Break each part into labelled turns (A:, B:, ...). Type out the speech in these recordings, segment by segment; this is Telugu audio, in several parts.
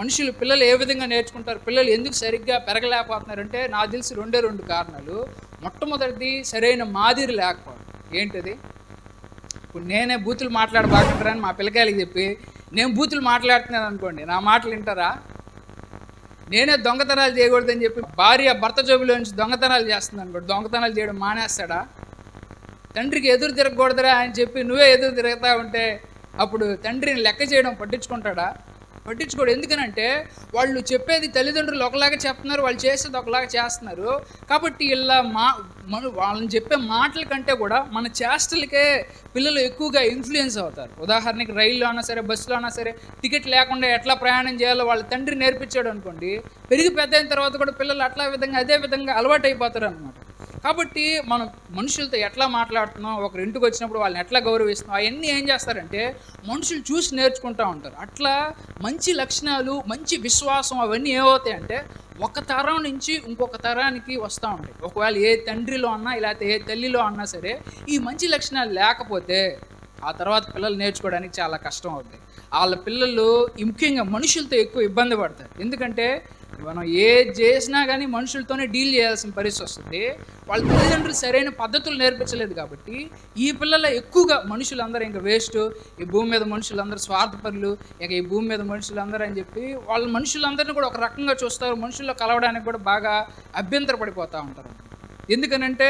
A: మనుషులు పిల్లలు ఏ విధంగా నేర్చుకుంటారు, పిల్లలు ఎందుకు సరిగ్గా పెరగలేకపోతున్నారంటే నాకు తెలిసి రెండే రెండు కారణాలు. మొట్టమొదటిది సరైన మాదిరి లేకపోవడం. ఏంటది? ఇప్పుడు నేనే బూతులు మాట్లాడబాకంటారని మా పిల్లకాయలకి చెప్పి నేను బూతులు మాట్లాడుతున్నాను అనుకోండి, నా మాటలు వింటారా? నేనే దొంగతనాలు చేయకూడదని చెప్పి భార్య భర్త జోబులో నుంచి దొంగతనాలు చేస్తుంది అనుకోండి, దొంగతనాలు చేయడం మానేస్తాడా? తండ్రికి ఎదురు తిరగకూడదురా అని చెప్పి నువ్వే ఎదురు తిరుగుతూ ఉంటే అప్పుడు తండ్రిని లెక్క చేయడం పట్టించుకుంటాడా? పట్టించుకోడు. ఎందుకనంటే వాళ్ళు చెప్పేది తల్లిదండ్రులు ఒకలాగా చెప్తున్నారు, వాళ్ళు చేసేది ఒకలాగా చేస్తున్నారు. కాబట్టి ఇలా వాళ్ళని చెప్పే మాటల కంటే కూడా మన చేష్టలకే పిల్లలు ఎక్కువగా ఇన్ఫ్లుయెన్స్ అవుతారు. ఉదాహరణకి రైల్లో అయినా సరే, బస్సులో అయినా సరే, టికెట్ లేకుండా ఎట్లా ప్రయాణం చేయాలో వాళ్ళ తండ్రి నేర్పించాడు అనుకోండి, పెరిగి పెద్ద అయిన తర్వాత కూడా పిల్లలు అదే విధంగా అలవాటు అయిపోతారు అనమాట. కాబట్టి మనం మనుషులతో ఎట్లా మాట్లాడుతున్నాం, ఒకరి ఇంటికి వచ్చినప్పుడు వాళ్ళని ఎట్లా గౌరవిస్తున్నాం, అవన్నీ ఏం చేస్తారంటే మనుషులు చూసి నేర్చుకుంటూ ఉంటారు. అట్లా మంచి లక్షణాలు, మంచి విశ్వాసం అవన్నీ ఏమవుతాయంటే ఒక తరం నుంచి ఇంకొక తరానికి వస్తూ ఉంటాయి. ఒకవేళ ఏ తండ్రిలో అన్నా లేకపోతే ఏ తల్లిలో అన్నా సరే ఈ మంచి లక్షణాలు లేకపోతే ఆ తర్వాత పిల్లలు నేర్చుకోవడానికి చాలా కష్టం అవుతుంది. వాళ్ళ పిల్లలు ముఖ్యంగా మనుషులతో ఎక్కువ ఇబ్బంది పడతారు. ఎందుకంటే మనం ఏది చేసినా కానీ మనుషులతోనే డీల్ చేయాల్సిన పరిస్థితి వస్తుంది. వాళ్ళ తల్లిదండ్రులు సరైన పద్ధతులు నేర్పించలేదు కాబట్టి ఈ పిల్లల ఎక్కువగా మనుషులందరూ ఇంకా వేస్ట్, ఈ భూమి మీద మనుషులందరూ స్వార్థపరులు, ఇక ఈ భూమి మీద మనుషులందరూ అని చెప్పి వాళ్ళ మనుషులందరినీ కూడా ఒక రకంగా చూస్తారు. మనుషుల్లో కలవడానికి కూడా బాగా అభ్యంతర పడిపోతూ ఉంటారు. ఎందుకనంటే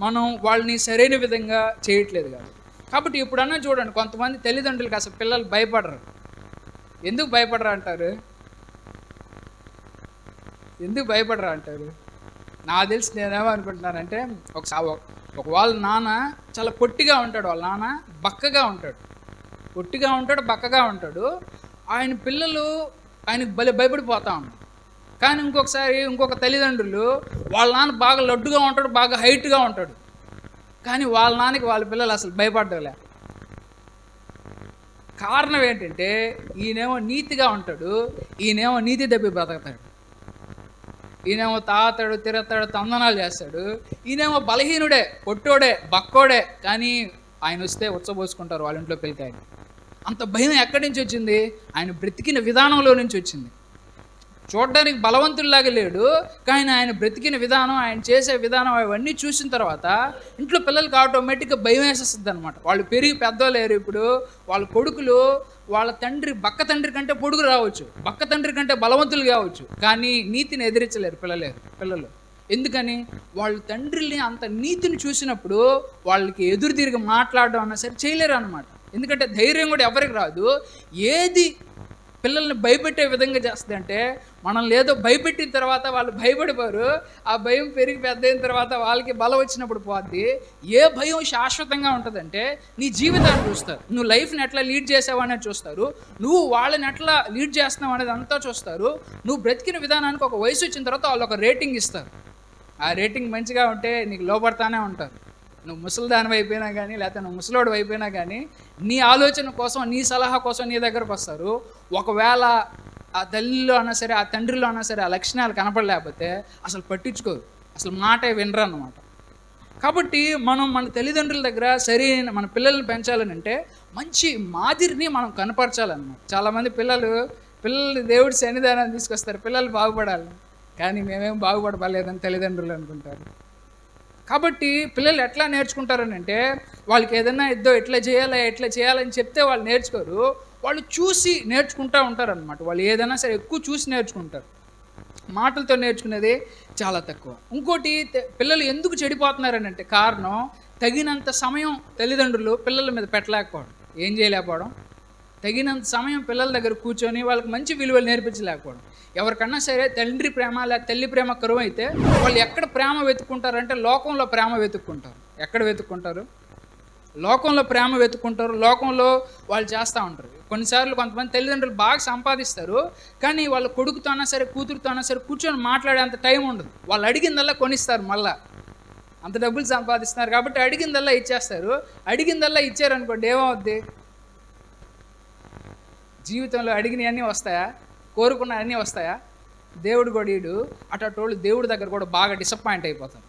A: మనం వాళ్ళని సరైన విధంగా చేయట్లేదు కాబట్టి ఇప్పుడన్నా చూడండి, కొంతమంది తల్లిదండ్రులకి అసలు పిల్లలు భయపడరు. ఎందుకు భయపడరా అంటారు? ఎందుకు భయపడరా అంటారు? నాకు తెలిసి నేనేమో అనుకుంటున్నానంటే ఒక వాళ్ళ నాన్న చాలా పొట్టిగా ఉంటాడు, వాళ్ళ నాన్న బక్కగా ఉంటాడు. పొట్టిగా ఉంటాడు, బక్కగా ఉంటాడు. ఆయన పిల్లలు ఆయనకు భయపడిపోతూ ఉంటారు. కానీ ఇంకొక తల్లిదండ్రులు వాళ్ళ నాన్న బాగా లడ్డుగా ఉంటాడు, బాగా హైట్గా ఉంటాడు. కానీ వాళ్ళ నాన్నకి వాళ్ళ పిల్లలు అసలు భయపడ్డలే. కారణం ఏంటంటే ఈయనేమో నీతిగా ఉంటాడు, ఈయనేమో నీతి దప్పి బ్రతకతాడు. ఈయనేమో తాతాడు, తిరగతాడు, తందనాలు చేస్తాడు. ఈయనేమో బలహీనుడే, పొట్టోడే, బక్కోడే. కానీ ఆయన వస్తే ఉచ్చబోసుకుంటారు వాళ్ళ ఇంట్లో పిల్లకాయని. అంత భయం ఎక్కడి నుంచి వచ్చింది? ఆయన బ్రతికిన విధానంలో నుంచి వచ్చింది. చూడడానికి బలవంతుల్లాగా లేడు, కానీ ఆయన బ్రతికిన విధానం, ఆయన చేసే విధానం అవన్నీ చూసిన తర్వాత ఇంట్లో పిల్లలకి ఆటోమేటిక్గా భయం వేసేస్తుంది అనమాట. వాళ్ళు పెరిగి పెద్దోలేరు. ఇప్పుడు వాళ్ళ కొడుకులు వాళ్ళ బక్క తండ్రి కంటే పొడుగు రావచ్చు, బక్క తండ్రి కంటే బలవంతులు కావచ్చు, కానీ నీతిని ఎదిరించలేరు పిల్లలు. ఎందుకని? వాళ్ళ తండ్రిని అంత నీతిని చూసినప్పుడు వాళ్ళకి ఎదురు తిరిగి మాట్లాడడం అన్నా సరే చేయలేరు అనమాట. ఎందుకంటే ధైర్యం కూడా ఎవరికి రాదు. ఏది పిల్లల్ని భయపెట్టే విధంగా చేస్తుంది అంటే, మనల్ని ఏదో భయపెట్టిన తర్వాత వాళ్ళు భయపడిపోరు. ఆ భయం పెరిగి పెద్ద అయిన తర్వాత వాళ్ళకి బలం వచ్చినప్పుడు పోద్ది. ఏ భయం శాశ్వతంగా ఉంటుందంటే నీ జీవితాన్ని చూస్తారు, నువ్వు లైఫ్ని ఎట్లా లీడ్ చేసావు అనేది చూస్తారు, నువ్వు వాళ్ళని ఎట్లా లీడ్ చేస్తున్నావు అనేది అంతా చూస్తారు. నువ్వు బ్రతికిన విధానానికి ఒక వయసు వచ్చిన తర్వాత వాళ్ళు ఒక రేటింగ్ ఇస్తారు. ఆ రేటింగ్ మంచిగా ఉంటే నీకు లోపడతానే ఉంటారు. నువ్వు ముసలిదాని అయిపోయినా కానీ, లేకపోతే నువ్వు ముసలోడు అయిపోయినా కానీ నీ ఆలోచన కోసం, నీ సలహా కోసం నీ దగ్గరకు వస్తారు. ఒకవేళ ఆ తల్లిలో అన్నా సరే, ఆ తండ్రిలో అన్నా సరే ఆ లక్షణాలు కనపడలేకపోతే అసలు పట్టించుకోరు, అసలు మాటే వినరు అన్నమాట. కాబట్టి మన తల్లిదండ్రుల దగ్గర మన పిల్లల్ని పెంచాలని అంటే మంచి మాదిరిని మనం కనపరచాలన్నమాట. చాలామంది పిల్లలు దేవుడి సన్నిధానాన్ని తీసుకొస్తారు పిల్లలు బాగుపడాలి, కానీ మేమేం బాగుపడలేదని తల్లిదండ్రులు అనుకుంటారు. కాబట్టి పిల్లలు ఎట్లా నేర్చుకుంటారని అంటే వాళ్ళకి ఏదైనా ఎట్లా చేయాలని చెప్తే వాళ్ళు నేర్చుకోరు, వాళ్ళు చూసి నేర్చుకుంటూ ఉంటారనమాట. వాళ్ళు ఏదైనా సరే ఎక్కువ చూసి నేర్చుకుంటారు, మాటలతో నేర్చుకునేది చాలా తక్కువ. ఇంకోటి, పిల్లలు ఎందుకు చెడిపోతున్నారని అంటే కారణం తగినంత సమయం తల్లిదండ్రులు పిల్లల మీద పెట్టలేకపోవడం. ఏం చేయలేకపోవడం? తగినంత సమయం పిల్లల దగ్గర కూర్చొని వాళ్ళకి మంచి విలువలు నేర్పించలేకపోవడం. ఎవరికన్నా సరే తండ్రి ప్రేమ లేదా తల్లి ప్రేమ కరువు అయితే వాళ్ళు ఎక్కడ ప్రేమ వెతుక్కుంటారంటే లోకంలో ప్రేమ వెతుక్కుంటారు. ఎక్కడ వెతుక్కుంటారు? లోకంలో ప్రేమ వెతుక్కుంటారు. లోకంలో వాళ్ళు చేస్తూ ఉంటారు. కొన్నిసార్లు కొంతమంది తల్లిదండ్రులు బాగా సంపాదిస్తారు, కానీ వాళ్ళ కొడుకుతో అయినా సరే, కూతురుతో అయినా సరే కూర్చొని మాట్లాడేంత టైం ఉండదు. వాళ్ళు అడిగిందల్లా కొనిస్తారు. మళ్ళా అంత డబ్బులు సంపాదిస్తున్నారు కాబట్టి అడిగిందల్లా ఇచ్చేస్తారు. అడిగిందల్లా ఇచ్చారనుకోండి, ఏమవుద్ది? జీవితంలో అడిగినవన్నీ వస్తాయా? కోరుకున్నవన్నీ వస్తాయా? దేవుడు కూడా అటోళ్ళు దేవుడి దగ్గర కూడా బాగా డిసప్పాయింట్ అయిపోతారు.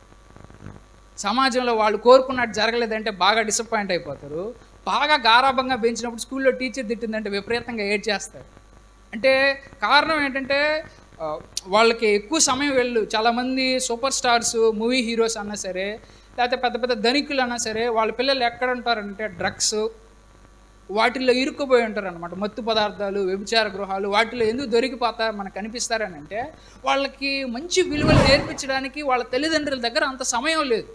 A: సమాజంలో వాళ్ళు కోరుకున్నట్టు జరగలేదంటే బాగా డిసప్పాయింట్ అయిపోతారు. బాగా గారాభంగా పెంచినప్పుడు స్కూల్లో టీచర్ తిట్టిందంటే విపరీతంగా ఏడ్చేస్తారు. అంటే కారణం ఏంటంటే వాళ్ళకి ఎక్కువ సమయం చాలామంది సూపర్ స్టార్స్, మూవీ హీరోస్ అన్నా సరే, లేకపోతే పెద్ద పెద్ద ధనికులు అన్నా సరే, వాళ్ళ పిల్లలు ఎక్కడ ఉంటారంటే డ్రగ్స్ వాటిల్లో ఇరుక్కుపోయి ఉంటారనమాట. మత్తు పదార్థాలు, వ్యభిచార గృహాలు వాటిలో ఎందుకు దొరికిపోతారు మనకు కనిపిస్తారని అంటే, వాళ్ళకి మంచి విలువలు నేర్పించడానికి వాళ్ళ తల్లిదండ్రుల దగ్గర అంత సమయం లేదు.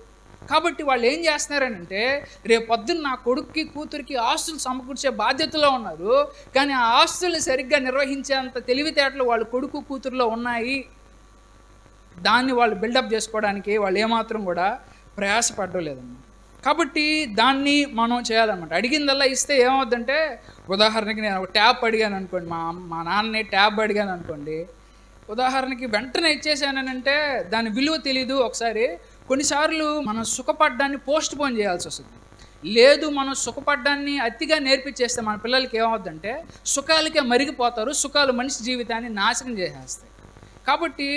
A: కాబట్టి వాళ్ళు ఏం చేస్తున్నారనంటే, రేపు పొద్దున్న నా కొడుక్కి, కూతురికి ఆస్తులు సమకూర్చే బాధ్యతలో ఉన్నారు. కానీ ఆ ఆస్తుల్ని సరిగ్గా నిర్వహించేంత తెలివితేటలు వాళ్ళ కొడుకు, కూతురులో ఉన్నాయి. దాన్ని వాళ్ళు బిల్డప్ చేసుకోవడానికి వాళ్ళు ఏమాత్రం కూడా ప్రయాసపడడం లేదన్నమాట. కాబట్టి దాన్ని మనం చేయాలన్నమాట. అడిగిందల్లా ఇస్తే ఏమవుద్దంటే, ఉదాహరణకి నేను ఒక ట్యాప్ అడిగాను అనుకోండి, మా నాన్నని ట్యాప్ అడిగాను అనుకోండి, ఉదాహరణకి వెంటనే ఇచ్చేసానంటే దాని విలువ తెలీదు. ఒకసారి కొన్నిసార్లు మనం సుఖపడ్డాన్ని పోస్ట్ పోన్ చేయాల్సి వస్తుంది. లేదు, మనం సుఖపడ్డాన్ని అతిగా నేర్పించేస్తే మన పిల్లలకి ఏమవుద్దంటే సుఖాలకే మరిగిపోతారు. సుఖాలు మనిషి జీవితాన్ని నాశనం చేసేస్తాయి. కాబట్టి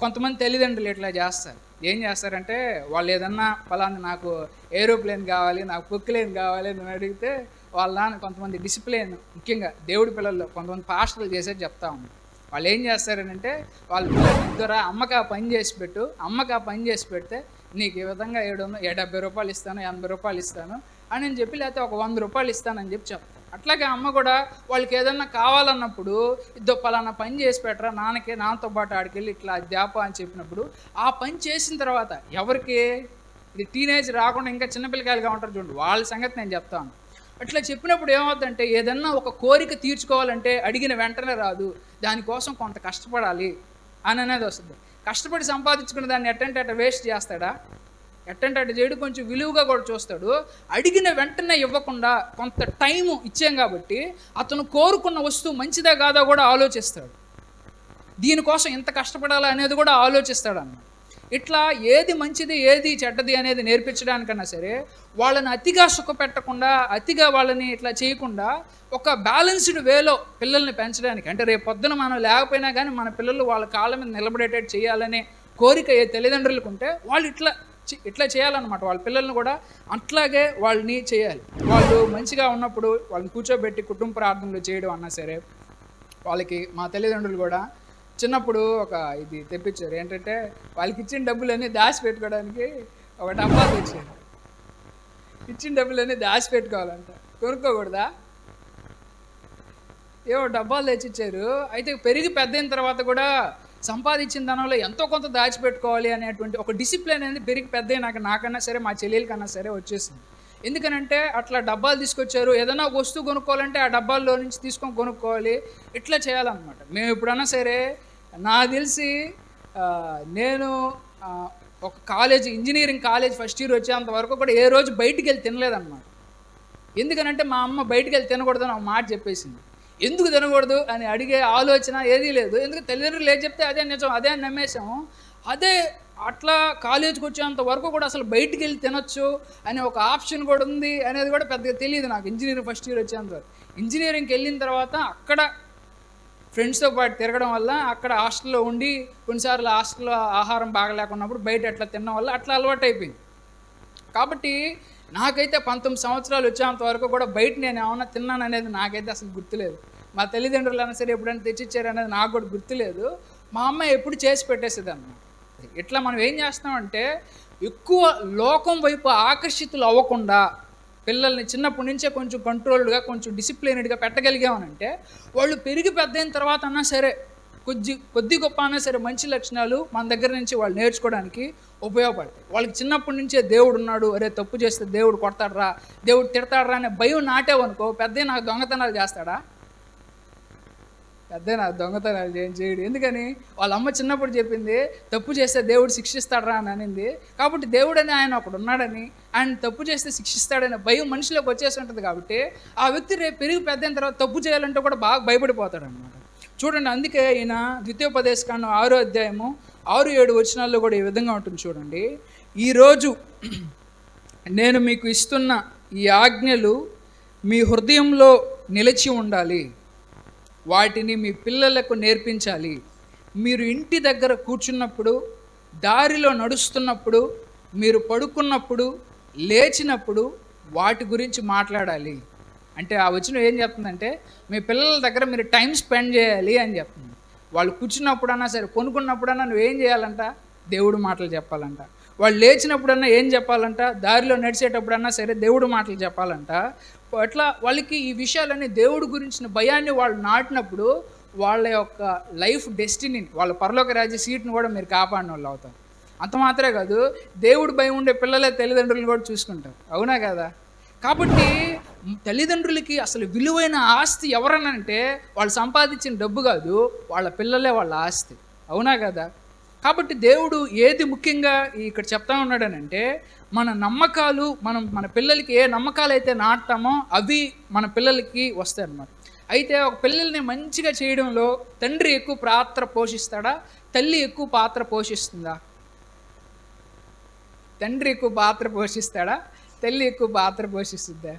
A: కొంతమంది తల్లిదండ్రులు ఇట్లా చేస్తారు. ఏం చేస్తారంటే, వాళ్ళు ఏదన్నా ఫలానా నాకు ఏరోప్లేన్ కావాలి, నాకు పొక్కిలేన్ కావాలి అని అడిగితే వాళ్ళ నాన్న కొంతమంది డిసిప్లిన్, ముఖ్యంగా దేవుడి పిల్లల్లో కొంతమంది పాస్టర్లు చేసేది చెప్తా ఉన్నారు. వాళ్ళు ఏం చేస్తారనంటే, వాళ్ళ పిల్లలు ఇద్దరు అమ్మకి ఆ పని చేసి పెట్టు, అమ్మకి ఆ పని చేసి పెడితే నీకు ఈ విధంగా 70 రూపాయలు ఇస్తాను, 80 రూపాయలు ఇస్తాను అని చెప్పి, లేకపోతే ఒక 100 రూపాయలు ఇస్తానని చెప్పి చెప్తాను. అట్లాగే అమ్మ కూడా వాళ్ళకి ఏదన్నా కావాలన్నప్పుడు, ఇద్దో పలానా పని చేసి పెట్టరా నాన్నకి, నాన్నతో పాటు ఆడికెళ్ళి ఇట్లా అధ్యాప అని చెప్పినప్పుడు ఆ పని చేసిన తర్వాత ఎవరికి, ఇది టీనేజ్ రాకుండా ఇంకా చిన్నపిల్లకాయలుగా ఉంటారు చూడండి, వాళ్ళ సంగతి నేను చెప్తాను. అట్లా చెప్పినప్పుడు ఏమవుతుందంటే, ఏదన్నా ఒక కోరిక తీర్చుకోవాలంటే అడిగిన వెంటనే రాదు, దానికోసం కొంత కష్టపడాలి అని అనేది వస్తుంది. కష్టపడి సంపాదించుకున్న దాన్ని ఎట్టంటే అట్ట వేస్ట్ చేస్తాడా? ఎట్టంటే అటు చేయడు, కొంచెం విలువగా కూడా చూస్తాడు. అడిగిన వెంటనే ఇవ్వకుండా కొంత టైము ఇచ్చాం కాబట్టి అతను కోరుకున్న వస్తువు మంచిదా కాదా కూడా ఆలోచిస్తాడు. దీనికోసం ఎంత కష్టపడాలా అనేది కూడా ఆలోచిస్తాడు అన్నమాట. ఇట్లా ఏది మంచిది ఏది చెడ్డది అనేది నేర్పించడానికన్నా సరే, వాళ్ళని అతిగా సుఖపెట్టకుండా, అతిగా వాళ్ళని ఇట్లా చేయకుండా ఒక బ్యాలెన్స్డ్ వేలో పిల్లల్ని పెంచడానికి, అంటే రేపు పొద్దున మనం లేకపోయినా కానీ మన పిల్లలు వాళ్ళ కాళ్ళ మీద నిలబడేటట్టు చేయాలనే కోరిక ఏ తల్లిదండ్రులకు ఉంటే వాళ్ళు ఇట్లా చేయాలన్నమాట. వాళ్ళ పిల్లల్ని కూడా అట్లాగే వాళ్ళని చేయాలి. వాళ్ళు మంచిగా ఉన్నప్పుడు వాళ్ళని కూర్చోబెట్టి కుటుంబ ప్రార్థనలు చేయడం అన్నా సరే, వాళ్ళకి మా తల్లిదండ్రులు కూడా చిన్నప్పుడు ఒక ఇది తెప్పించారు. ఏంటంటే, వాళ్ళకి ఇచ్చిన డబ్బులన్నీ దాచిపెట్టుకోవడానికి ఒక డబ్బా తెచ్చారు. ఇచ్చిన డబ్బులన్నీ దాచిపెట్టుకోవాలంట, కొనుక్కోకూడదా? ఏవో డబ్బాలు తెచ్చిచ్చారు. అయితే పెరిగి పెద్ద అయిన తర్వాత కూడా సంపాదించిన ధనంలో ఎంతో కొంత దాచిపెట్టుకోవాలి అనేటువంటి ఒక డిసిప్లిన్ అనేది పెరిగి పెద్ద అయినాక నాకన్నా సరే, మా చెల్లెలకన్నా సరే వచ్చేసింది. ఎందుకనంటే అట్లా డబ్బాలు తీసుకొచ్చారు. ఏదైనా ఒక వస్తువు కొనుక్కోవాలంటే ఆ డబ్బాల్లో నుంచి తీసుకొని కొనుక్కోవాలి. ఇట్లా చేయాలన్నమాట. మేము ఎప్పుడన్నా సరే, నాకు తెలిసి నేను ఒక ఇంజనీరింగ్ కాలేజ్ ఫస్ట్ ఇయర్ వచ్చేంత వరకు కూడా ఏ రోజు బయటికి వెళ్ళి తినలేదన్నమాట. ఎందుకనంటే మా అమ్మ బయటికి వెళ్ళి తినకూడదని ఒక మాట చెప్పేసింది. ఎందుకు తినకూడదు అని అడిగే ఆలోచన ఏదీ లేదు. ఎందుకు తల్లిదండ్రులు ఏది చెప్తే అదే నిజం, అదే నమ్మేశాము. అదే అట్లా కాలేజీకి వచ్చేంత వరకు కూడా అసలు బయటికి వెళ్ళి తినొచ్చు అనే ఒక ఆప్షన్ కూడా ఉంది అనేది కూడా పెద్దగా తెలియదు నాకు. ఇంజనీరింగ్ ఫస్ట్ ఇయర్ వచ్చేంత వరకు. ఇంజనీరింగ్కి వెళ్ళిన తర్వాత అక్కడ ఫ్రెండ్స్తో పాటు తిరగడం వల్ల, అక్కడ హాస్టల్లో ఉండి కొన్నిసార్లు హాస్టల్లో ఆహారం బాగలేకున్నప్పుడు బయట అట్లా తినడం వల్ల అట్లా అలవాటు అయిపోయింది. కాబట్టి నాకైతే 19 సంవత్సరాలు వచ్చేంత వరకు కూడా బయట నేను ఏమన్నా తిన్నాను అనేది నాకైతే అసలు గుర్తులేదు. మా తల్లిదండ్రులు అయినా సరే ఎప్పుడైనా తెచ్చిచ్చారు అనేది నాకు కూడా గుర్తులేదు. మా అమ్మ ఎప్పుడు చేసి పెట్టేసేది అన్నమాట. ఇట్లా మనం ఏం చేస్తామంటే, ఎక్కువ లోకం వైపు ఆకర్షితులు అవ్వకుండా పిల్లల్ని చిన్నప్పటి నుంచే కొంచెం కంట్రోల్డ్గా, కొంచెం డిసిప్లిన్డ్గా పెట్టగలిగామనంటే, వాళ్ళు పెరిగి పెద్ద అయిన తర్వాత అన్నా సరే కొద్ది గొప్ప అన్నా సరే మంచి లక్షణాలు మన దగ్గర నుంచి వాళ్ళు నేర్చుకోవడానికి ఉపయోగపడతాయి. వాళ్ళకి చిన్నప్పటి నుంచే దేవుడు ఉన్నాడు, అరే తప్పు చేస్తే దేవుడు కొడతాడరా, దేవుడు తిడతాడరా అనే భయం నాటేవనుకో, పెద్ద నాకు దొంగతనాలు చేస్తాడా? పెద్ద నాకు దొంగతనాలు చేయడు. ఎందుకని? వాళ్ళ అమ్మ చిన్నప్పుడు చెప్పింది, తప్పు చేస్తే దేవుడు శిక్షిస్తాడరా అని అనింది. కాబట్టి దేవుడని ఆయన ఒకడు ఉన్నాడని, ఆయన తప్పు చేస్తే శిక్షిస్తాడనే భయం మనిషిలోకి వచ్చేసి ఉంటుంది. కాబట్టి ఆ వ్యక్తి రేపు పెరిగి పెద్ద అయిన తర్వాత తప్పు చేయాలంటే కూడా బాగా భయపడిపోతాడు అనమాట. చూడండి, అందుకే ఈయన ద్వితీయోపదేశకాండం 6వ అధ్యాయము 6-7 వచనాల్లో కూడా ఈ విధంగా ఉంటుంది చూడండి. ఈరోజు నేను మీకు ఇస్తున్న ఈ ఆజ్ఞలు మీ హృదయంలో నిలిచి ఉండాలి, వాటిని మీ పిల్లలకు నేర్పించాలి. మీరు ఇంటి దగ్గర కూర్చున్నప్పుడు, దారిలో నడుస్తున్నప్పుడు, మీరు పడుకున్నప్పుడు, లేచినప్పుడు వాటి గురించి మాట్లాడాలి. అంటే ఆ వచనం ఏం చెప్తుందంటే మీ పిల్లల దగ్గర మీరు టైం స్పెండ్ చేయాలి అని చెప్తుంది. వాళ్ళు కూర్చున్నప్పుడన్నా సరే, కొనుక్కున్నప్పుడన్నా నువ్వేం చేయాలంట? దేవుడు మాటలు చెప్పాలంట. వాళ్ళు లేచినప్పుడన్నా ఏం చెప్పాలంట? దారిలో నడిచేటప్పుడన్నా సరే దేవుడు మాటలు చెప్పాలంట. అట్లా వాళ్ళకి ఈ విషయాలన్నీ దేవుడి గురించిన భయాన్ని వాళ్ళు నాటినప్పుడు వాళ్ళ యొక్క లైఫ్ డెస్టినీని, వాళ్ళ పరలోక రాజ్య సీట్ని కూడా మీరు కాపాడిన వాళ్ళు అవుతారు. అంత మాత్రమే కాదు, దేవుడు భయం ఉండే పిల్లలే తల్లిదండ్రులను కూడా చూసుకుంటారు. అవునా కదా? కాబట్టి తల్లిదండ్రులకి అసలు విలువైన ఆస్తి ఎవరనంటే వాళ్ళు సంపాదించిన డబ్బు కాదు, వాళ్ళ పిల్లలే వాళ్ళ ఆస్తి. అవునా కదా? కాబట్టి దేవుడు ఏది ముఖ్యంగా ఇక్కడ చెప్తా ఉన్నాడనంటే మన నమ్మకాలు, మన పిల్లలకి ఏ నమ్మకాలు అయితే నాటుతామో అవి మన పిల్లలకి వస్తాయి అన్నమాట. అయితే ఒక పిల్లల్ని మంచిగా చేయడంలో తండ్రి ఎక్కువ పాత్ర పోషిస్తాడా, తల్లి ఎక్కువ పాత్ర పోషిస్తుందా? తండ్రి ఎక్కువ పాత్ర పోషిస్తాడా, తల్లి ఎక్కువ పాత్ర పోషిస్తుందా?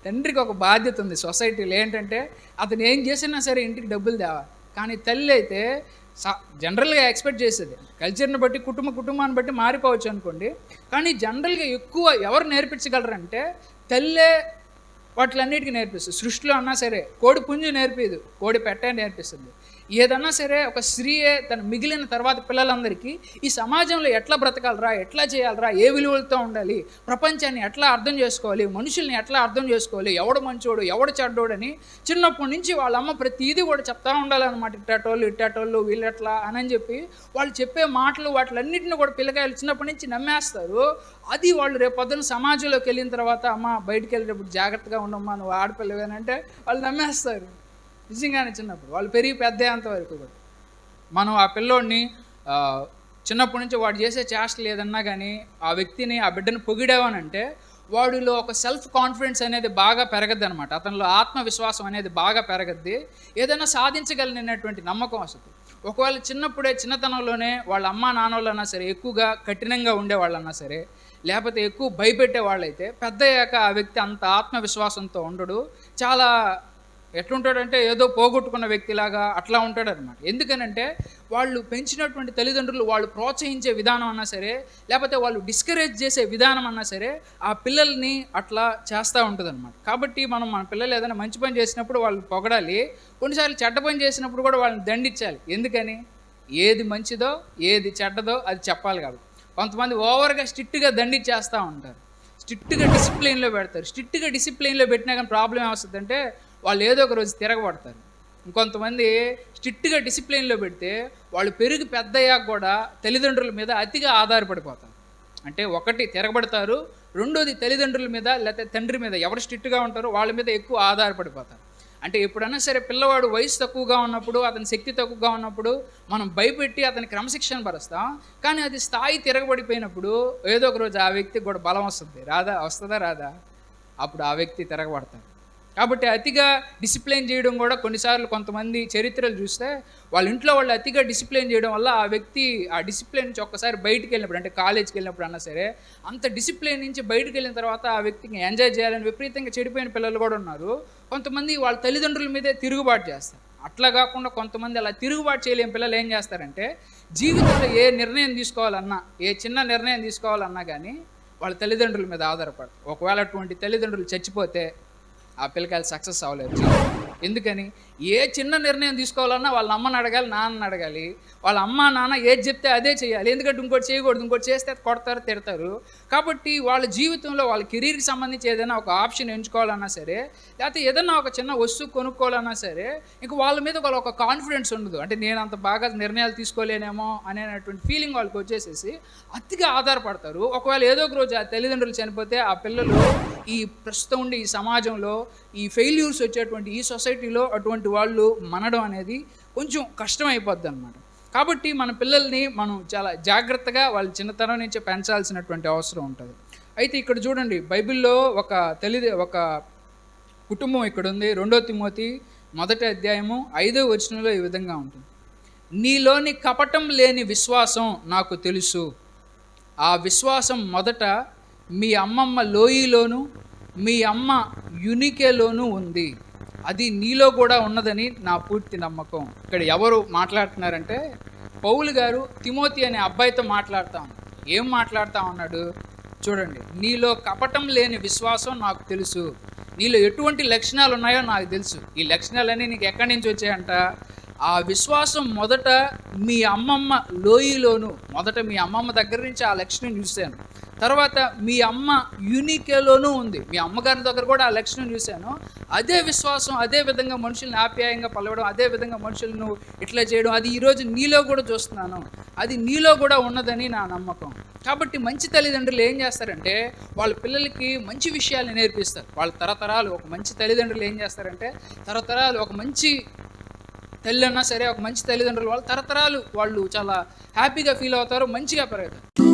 A: తండ్రికి ఒక బాధ్యత ఉంది సొసైటీలో. ఏంటంటే అతను ఏం చేసినా సరే ఇంటికి డబ్బులు తేవాలి. కానీ తల్లి అయితే జనరల్గా ఎక్స్పెక్ట్ చేసేది కల్చర్ని బట్టి, కుటుంబాన్ని బట్టి మారిపోవచ్చు అనుకోండి. కానీ జనరల్గా ఎక్కువ ఎవరు నేర్పించగలరంటే తల్లే వాటిలన్నిటికీ నేర్పిస్తుంది. సృష్టిలో అన్నా సరే కోడి పుంజు నేర్పిదు, కోడి పెట్టే నేర్పిస్తుంది. ఏదన్నా సరే ఒక స్త్రీయే తను మిగిలిన తర్వాత పిల్లలందరికీ ఈ సమాజంలో ఎట్లా బ్రతకాలరా, ఎట్లా చేయాలరా, ఏ విలువలతో ఉండాలి, ప్రపంచాన్ని ఎట్లా అర్థం చేసుకోవాలి, మనుషుల్ని ఎట్లా అర్థం చేసుకోవాలి, ఎవడు మంచోడు ఎవడు చెడ్డోడని చిన్నప్పటి నుంచి వాళ్ళ అమ్మ ప్రతిదీ కూడా చెప్తా ఉండాలన్నమాట. ఇట్టాటోళ్ళు వీళ్ళు ఎట్లా అని చెప్పి వాళ్ళు చెప్పే మాటలు వాటిలన్నింటినీ కూడా పిల్లకాయలు చిన్నప్పటి నుంచి నమ్మేస్తారు. అది వాళ్ళు రేపు పొద్దున సమాజంలోకి వెళ్ళిన తర్వాత అమ్మ బయటికి వెళ్ళేటప్పుడు జాగ్రత్తగా ఉండమ్మా, నువ్వు ఆడపిల్లవేనంటే వాళ్ళు నమ్మేస్తారు. నిజంగానే చిన్నప్పుడు వాళ్ళు పెరిగి పెద్ద వరకు కూడా మనం ఆ పిల్లోడిని చిన్నప్పటి నుంచి వాడు చేసే చేష్టలు ఏదన్నా కానీ ఆ వ్యక్తిని, ఆ బిడ్డను పొగిడావనంటే వాడిలో ఒక సెల్ఫ్ కాన్ఫిడెన్స్ అనేది బాగా పెరగద్ది అనమాట. అతనిలో ఆత్మవిశ్వాసం అనేది బాగా పెరగద్ది. ఏదైనా సాధించగలిగినటువంటి నమ్మకం వస్తుంది. ఒకవేళ చిన్నతనంలోనే వాళ్ళ అమ్మా నాన్నోళ్ళన్నా సరే ఎక్కువగా కఠినంగా ఉండేవాళ్ళన్నా సరే, లేకపోతే ఎక్కువ భయపెట్టే వాళ్ళైతే పెద్దయ్యాక ఆ వ్యక్తి అంత ఆత్మవిశ్వాసంతో ఉండడు. చాలా ఎట్లుంటాడంటే ఏదో పోగొట్టుకున్న వ్యక్తిలాగా అట్లా ఉంటాడనమాట. ఎందుకనంటే వాళ్ళు పెంచినటువంటి తల్లిదండ్రులు వాళ్ళు ప్రోత్సహించే విధానం అన్నా సరే, లేకపోతే వాళ్ళు డిస్కరేజ్ చేసే విధానం అన్నా సరే ఆ పిల్లల్ని అట్లా చేస్తూ ఉంటుంది అనమాట. కాబట్టి మనం మన పిల్లలు ఏదైనా మంచి పని చేసినప్పుడు వాళ్ళు పొగడాలి, కొన్నిసార్లు చెడ్డ పని చేసినప్పుడు కూడా వాళ్ళని దండించాలి. ఎందుకని? ఏది మంచిదో ఏది చెడ్డదో అది చెప్పాలి. కాబట్టి కొంతమంది ఓవర్గా స్ట్రిక్ట్గా దండించేస్తూ ఉంటారు, స్ట్రిక్ట్గా డిసిప్లిన్లో పెడతారు. స్ట్రిక్ట్గా డిసిప్లిన్లో పెట్టినా కానీ ప్రాబ్లం ఏమొస్తుందంటే వాళ్ళు ఏదో ఒక రోజు తిరగబడతారు. ఇంకొంతమంది స్ట్రిక్ట్గా డిసిప్లిన్లో పెడితే వాళ్ళు పెరిగి పెద్దయ్యాక కూడా తల్లిదండ్రుల మీద అతిగా ఆధారపడిపోతారు. అంటే ఒకటి తిరగబడతారు, రెండోది తల్లిదండ్రుల మీద లేకపోతే తండ్రి మీద ఎవరు స్ట్రిక్ట్గా ఉంటారో వాళ్ళ మీద ఎక్కువ ఆధారపడిపోతారు. అంటే ఎప్పుడన్నా సరే పిల్లవాడు వయసు తక్కువగా ఉన్నప్పుడు, అతని శక్తి తక్కువగా ఉన్నప్పుడు మనం భయపెట్టి అతని క్రమశిక్షణ పరుస్తాం. కానీ అది స్థాయి తిరగబడిపోయినప్పుడు ఏదో ఒక రోజు ఆ వ్యక్తికి కూడా బలం వస్తుంది. వస్తుందా రాదా? అప్పుడు ఆ వ్యక్తి తిరగబడతాడు. కాబట్టి అతిగా డిసిప్లిన్ చేయడం కూడా కొన్నిసార్లు కొంతమంది చరిత్రలు చూస్తే వాళ్ళ ఇంట్లో వాళ్ళు అతిగా డిసిప్లిన్ చేయడం వల్ల ఆ వ్యక్తి ఆ డిసిప్లిన్ నుంచి ఒక్కసారి బయటికి వెళ్ళినప్పుడు, అంటే కాలేజ్కి వెళ్ళినప్పుడు అన్నా సరే అంత డిసిప్లిన్ నుంచి బయటికి వెళ్ళిన తర్వాత ఆ వ్యక్తికి ఎంజాయ్ చేయాలని విపరీతంగా చెడిపోయిన పిల్లలు కూడా ఉన్నారు. కొంతమంది వాళ్ళ తల్లిదండ్రుల మీదే తిరుగుబాటు చేస్తారు. అట్లా కాకుండా కొంతమంది అలా తిరుగుబాటు చేయలేని పిల్లలు ఏం చేస్తారంటే జీవితంలో ఏ నిర్ణయం తీసుకోవాలన్నా, ఏ చిన్న నిర్ణయం తీసుకోవాలన్నా కానీ వాళ్ళ తల్లిదండ్రుల మీద ఆధారపడతారు. ఒకవేళ అటువంటి తల్లిదండ్రులు చచ్చిపోతే ఆ పిల్లకాయలు సక్సెస్ అవ్వలేరు. ఎందుకని? ఏ చిన్న నిర్ణయం తీసుకోవాలన్నా వాళ్ళ అమ్మని అడగాలి, నాన్నని అడగాలి. వాళ్ళ అమ్మ నాన్న ఏది చెప్తే అదే చేయాలి. ఎందుకంటే ఇంకోటి చేయకూడదు, ఇంకోటి చేస్తే కొడతారు, తిడతారు. కాబట్టి వాళ్ళ జీవితంలో వాళ్ళ కెరీర్కి సంబంధించి ఏదైనా ఒక ఆప్షన్ ఎంచుకోవాలన్నా సరే, లేకపోతే ఏదైనా ఒక చిన్న వస్తువు కొనుక్కోవాలన్నా సరే ఇంక వాళ్ళ మీద వాళ్ళ ఒక కాన్ఫిడెన్స్ ఉండదు. అంటే నేను అంత బాగా నిర్ణయాలు తీసుకోలేనేమో అనేటువంటి ఫీలింగ్ వాళ్ళకి వచ్చేసేసి అతిగా ఆధారపడతారు. ఒకవేళ ఏదో ఒక రోజు ఆ తల్లిదండ్రులు చనిపోతే ఆ పిల్లలు ఈ ప్రస్తుతం ఉండే ఈ సమాజంలో ఈ ఫెయిల్యూర్స్ వచ్చేటువంటి ఈ సొసైటీలో అటువంటి వాళ్ళు మనడం అనేది కొంచెం కష్టమైపోద్ది అనమాట. కాబట్టి మన పిల్లల్ని మనం చాలా జాగ్రత్తగా వాళ్ళ చిన్నతనం నుంచే పెంచాల్సినటువంటి అవసరం ఉంటుంది. అయితే ఇక్కడ చూడండి, బైబిల్లో ఒక కుటుంబం ఇక్కడ ఉంది. 2 తిమోతి 1వ అధ్యాయము 5వ వచనంలో ఈ విధంగా ఉంటుంది. నీలోని కపటం లేని విశ్వాసం నాకు తెలుసు. ఆ విశ్వాసం మొదట మీ అమ్మమ్మ లోయిలోను మీ అమ్మ యునికేలోనూ ఉంది. అది నీలో కూడా ఉన్నదని నా పూర్తి నమ్మకం. ఇక్కడ ఎవరు మాట్లాడుతున్నారంటే పౌలు గారు తిమోతి అనే అబ్బాయితో మాట్లాడుతూ ఉన్నాడు. ఏం మాట్లాడుతూ ఉన్నాడు? చూడండి, నీలో కపటం లేని విశ్వాసం నాకు తెలుసు. నీలో ఎటువంటి లక్షణాలు ఉన్నాయో నాకు తెలుసు. ఈ లక్షణాలన్నీ నీకు ఎక్కడి నుంచి వచ్చాయంట? ఆ విశ్వాసం మొదట మీ అమ్మమ్మ లోయలోను, మొదట మీ అమ్మమ్మ దగ్గర నుంచి ఆ లక్షణం చూశాను. తర్వాత మీ అమ్మ యూనికేలోనూ ఉంది, మీ అమ్మగారి దగ్గర కూడా ఆ లక్షణం చూశాను. అదే విశ్వాసం, అదే విధంగా మనుషుల్ని ఆప్యాయంగా పలవడం, అదే విధంగా మనుషులను ఇట్లా చేయడం, అది ఈరోజు నీలో కూడా చూస్తున్నాను. అది నీలో కూడా ఉన్నదని నా నమ్మకం. కాబట్టి మంచి తల్లిదండ్రులు ఏం చేస్తారంటే వాళ్ళ పిల్లలకి మంచి విషయాలు నేర్పిస్తారు. వాళ్ళ తరతరాలు ఒక మంచి తల్లిదండ్రులు ఏం చేస్తారంటే తరతరాలు ఒక మంచి తల్లి అన్నా సరే, ఒక మంచి తల్లిదండ్రులు వాళ్ళ తరతరాలు వాళ్ళు చాలా హ్యాపీగా ఫీల్ అవుతారు, మంచిగా పెరుగుతారు.